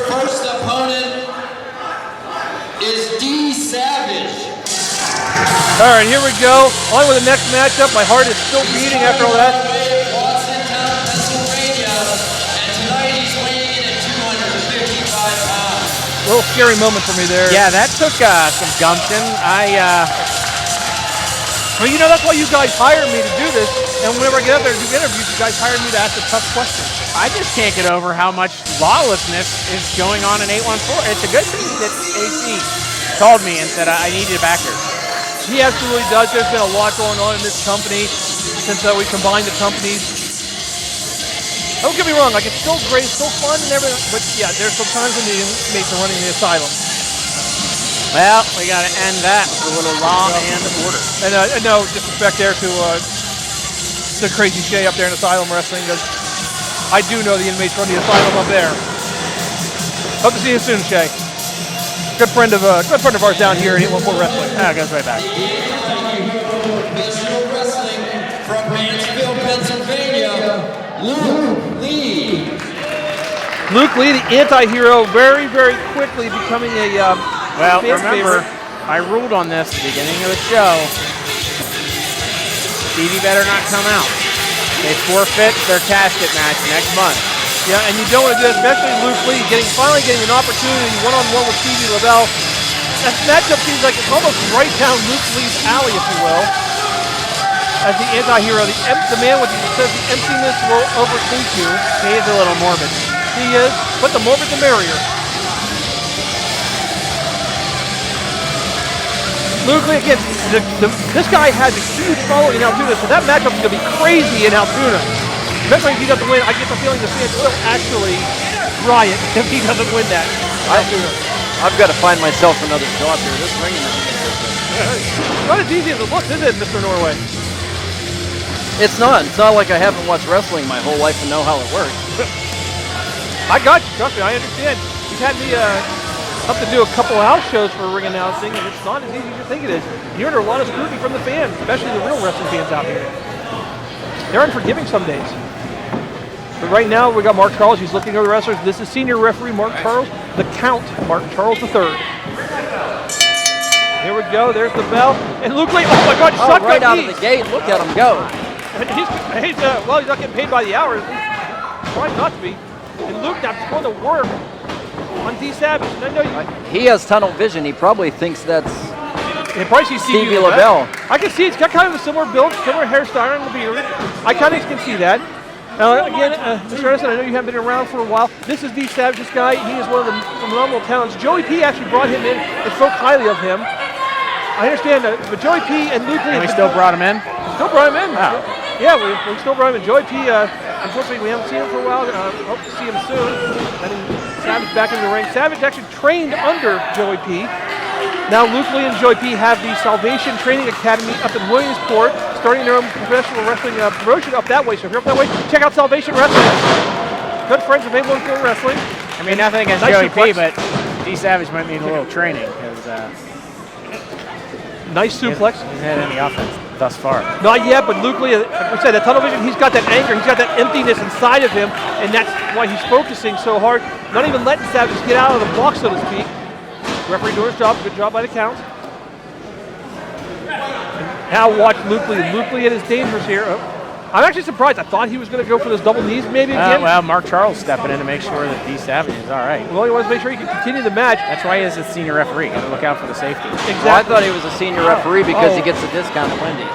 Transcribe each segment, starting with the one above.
first opponent is D Savage. All right, here we go. On with the next matchup. My heart is still beating after all that. Pennsylvania, and tonight he's weighing in at 255 pounds. A little scary moment for me there. Yeah, that took some gumption. Well, you know, that's why you guys hired me to do this. And whenever I get out there to do interviews, you guys hired me to ask the tough questions. I just can't get over how much lawlessness is going on in 814. It's a good thing that AC called me and said I needed a backer. He absolutely does. There's been a lot going on in this company since we combined the companies. Don't get me wrong, like it's still great, it's still fun and everything, but yeah, there's some times when the inmates are running the asylum. Well, we got to end that with a little law and order. And no disrespect there to the crazy Shay up there in Asylum Wrestling, because I do know the inmates run the asylum up there. Hope to see you soon, Shay. Good friend of ours down here at 814 Wrestling. It goes right back. Professional Wrestling from Mansfield, Pennsylvania, Luke Lee. Luke Lee, the anti-hero, very, very quickly becoming a well, fan remember, favorite. I ruled on this at the beginning of the show. Stevie better not come out. They forfeit their casket match next month. Yeah, and you don't want to do that, especially Luke Lee finally getting an opportunity one-on-one with Stevie LaBelle. That matchup seems like it's almost right down Luke Lee's alley, if you will. As the anti-hero, the man with says the emptiness will overtake you. He is a little morbid. He is, but the morbid the merrier. Luke Lee, again, this guy has a huge following in Altoona, so that matchup is going to be crazy in Altoona. Especially if he doesn't win, I get the feeling the fans will actually riot if he doesn't win that. I've got to find myself another job here. This ring is not as easy as it looks, is it, Mr. Norway? It's not. It's not like I haven't watched wrestling my whole life and know how it works. I got you. Trust me, I understand. You've had me up to do a couple of house shows for ring announcing, and it's not as easy as you think it is. You're under a lot of scrutiny from the fans, especially the real wrestling fans out here. They're unforgiving some days. But right now, we got Mark Charles. He's looking over the wrestlers. This is senior referee Mark Charles, the Count, Mark Charles III. Here we go. There's the bell. And Luke Lee, oh my God, shotgun right out knee. of the gate. Look at him go. And he's not getting paid by the hour. He's trying not to be. And Luke now going to work on D Savage. And I know he has tunnel vision. He probably thinks that's Stevie LaBelle. I can see it's got kind of a similar build, similar hairstyle and the beard. I kind of can see that. Now, again, Mr. Edison, I know you haven't been around for a while. This is D Savage, this guy. He is one of the phenomenal talents. Joey P actually brought him in and spoke highly of him. I understand that, but Joey P and Luke Lee. And we still brought him in? Still brought him in. Wow. Yeah, we still brought him in. Joey P, unfortunately, we haven't seen him for a while. Hope to see him soon. And Savage back in the ring. Savage actually trained under Joey P. Now Luke Lee and Joey P have the Salvation Training Academy up in Williamsport, starting their own professional wrestling promotion up that way. So if you're up that way, check out Salvation Wrestling. Good friends of 814 Wrestling. I mean, nothing against Nice Joey P, suplex. but D Savage might need a little training because nice suplex. He hasn't had any offense thus far. Not yet, but Luke Lee, like I said, that tunnel vision, he's got that anger, he's got that emptiness inside of him, and that's why he's focusing so hard, not even letting Savage get out of the block, so to speak. Referee doing his job, good job by the count. And now watch Luke Lee. Luke Lee is dangerous here. Oh. I'm actually surprised. I thought he was going to go for those double knees maybe again. Well, Mark Charles stepping in to make sure that D Savage is all right. Well, he wants to make sure he can continue the match. That's why he is a senior referee. Got to look out for the safety. Exactly. Well, I thought he was a senior referee because he gets a discount at Wendy's.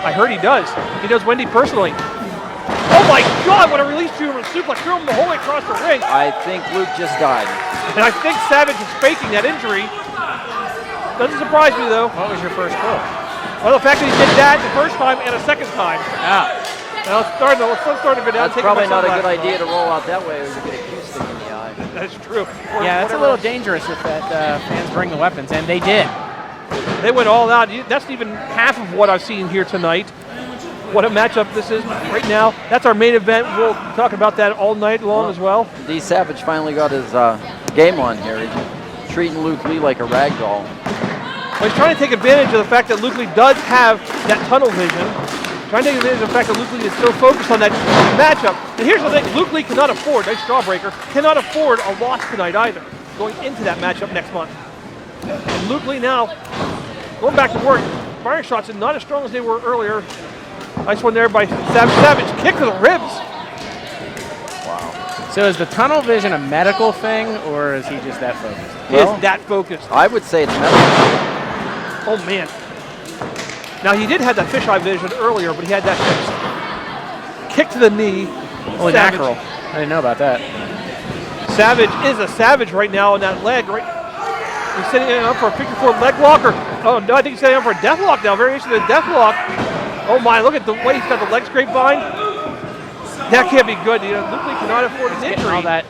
I heard he does. He knows Wendy personally. Oh my God, what a release to him and suplex. Threw him the whole way across the ring. I think Luke just died. And I think Savage is faking that injury. Doesn't surprise me though. What was your first call? Well, the fact that he did that the first time and a second time. Ah. Now it's starting to go down. That's probably not a good idea to roll out that way or you get a cue stick in the eye. That's true. Yeah, that's a little dangerous if that fans bring the weapons, and they did. They went all out. That's even half of what I've seen here tonight. What a matchup this is right now. That's our main event. We'll talk about that all night long as well. D Savage finally got his game on here. He's treating Luke Lee like a rag doll. Well, he's trying to take advantage of the fact that Luke Lee does have that tunnel vision. Trying to take advantage of the fact that Luke Lee is so focused on that matchup. And here's the thing, Luke Lee cannot afford, nice jawbreaker, cannot afford a loss tonight either, going into that matchup next month. And Luke Lee now, going back to work, firing shots and not as strong as they were earlier. Nice one there by Savage. Savage, kick to the ribs. Wow. So is the tunnel vision a medical thing, or is he just that focused? He is that focused. I would say it's medical. Oh, man. Now, he did have that fisheye vision earlier, but he had that fixed. Kick to the knee. Holy mackerel. I didn't know about that. Savage is a savage right now on that leg. Right, he's setting up for a 54 leg lock. Oh, no, I think he's setting up for a death lock now. Variation of the death lock. Oh, my. Look at the way he's got the leg grapevine. That can't be good. You know, Luke Lee cannot afford an injury. All that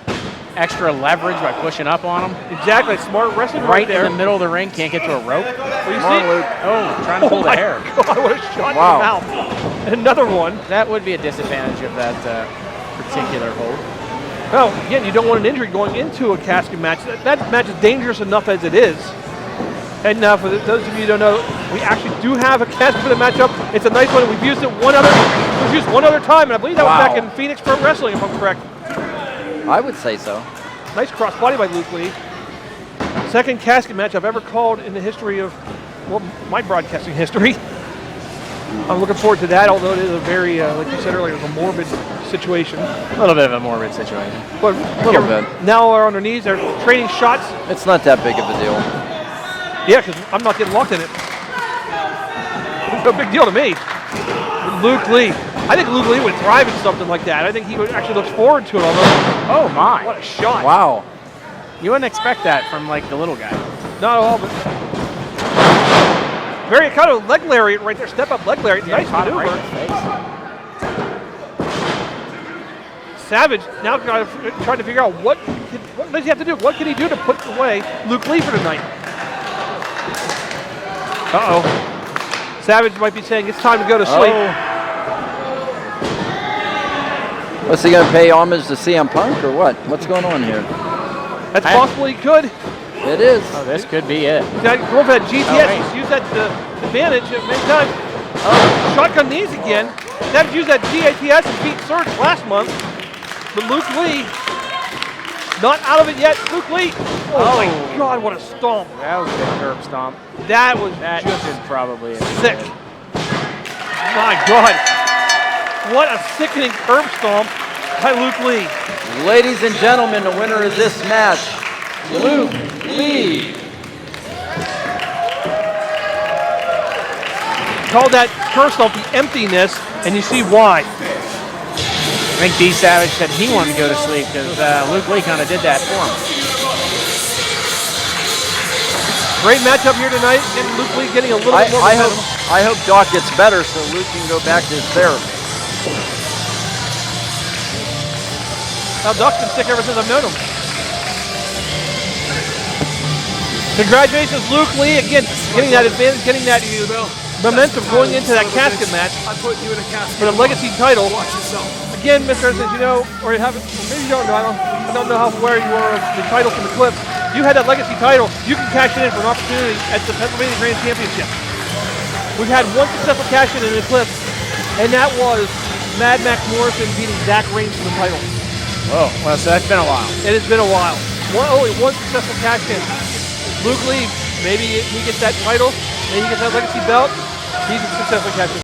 extra leverage by pushing up on him. Exactly. Smart wrestling right there. in the middle of the ring. Can't get to a rope. Well, you Come on, see? Luke. Oh, trying to pull the hair. God, what a shot Wow. in the mouth. And another one. That would be a disadvantage of that particular hold. Well, again, you don't want an injury going into a casket match. That match is dangerous enough as it is. And for those of you who don't know, we actually do have a casket for the matchup. It's a nice one. We've used it one other time, and I believe that was back in Phoenix Pro Wrestling, if I'm correct. I would say so. Nice cross body by Luke Lee. Second casket match I've ever called in the history of, well, my broadcasting history. I'm looking forward to that, although it is a very, like you said earlier, a morbid situation. A little bit of a morbid situation. But A little bit. now we're on their knees. They're trading shots. It's not that big of a deal. Yeah, because I'm not getting locked in it. No big deal to me. But Luke Lee. I think Luke Lee would thrive in something like that. I think he would actually looks forward to it. Although, Oh my! what a shot! Wow. You wouldn't expect that from like the little guy. Not at all, but very kind of leg lariat right there. Step up leg lariat. Yeah, Nice caught him maneuver. right in the face. Savage now trying to figure out what does he have to do? What can he do to put away Luke Lee for tonight? Uh-oh. Savage might be saying it's time to go to sleep. What's he going to pay homage to CM Punk or what? What's going on here? That's possible he could. It is. Oh, this could be it. Go for that GTS. He's used that advantage many times. Shotgun knees again. Savage used that GATS and beat Surge last month. But Luke Lee, not out of it yet. Luke Lee. Oh my God, what a stomp. That was a big curb stomp. That was That just is probably it. sick. My God. What a sickening curb stomp by Luke Lee. Ladies and gentlemen, the winner of this match, Luke Lee. Call that curb stomp the emptiness, and you see why. I think D Savage said he wanted to go to sleep because Luke Lee kind of did that for him. Great matchup here tonight, and Luke Lee getting a little bit more momentum. I hope Doc gets better so Luke can go back to his therapy. Now, Doc's been sick ever since I've known him. Congratulations, Luke Lee, again, getting that advantage, getting that momentum going into that casket match for the Legacy title. Again, Mr. As you know, or you haven't, or maybe you don't know, I don't know how aware you are of the title from the clip. You had that Legacy title, you can cash it in for an opportunity at the Pennsylvania Grand Championship. We've had one successful cash in the clip, and that was Mad Max Morrison beating Zach Reigns for the title. Oh, well, so that's been a while. It has been a while. Only one successful cash in. Luke Lee, maybe he gets that title, maybe he gets that Legacy belt. He's a successful cash in.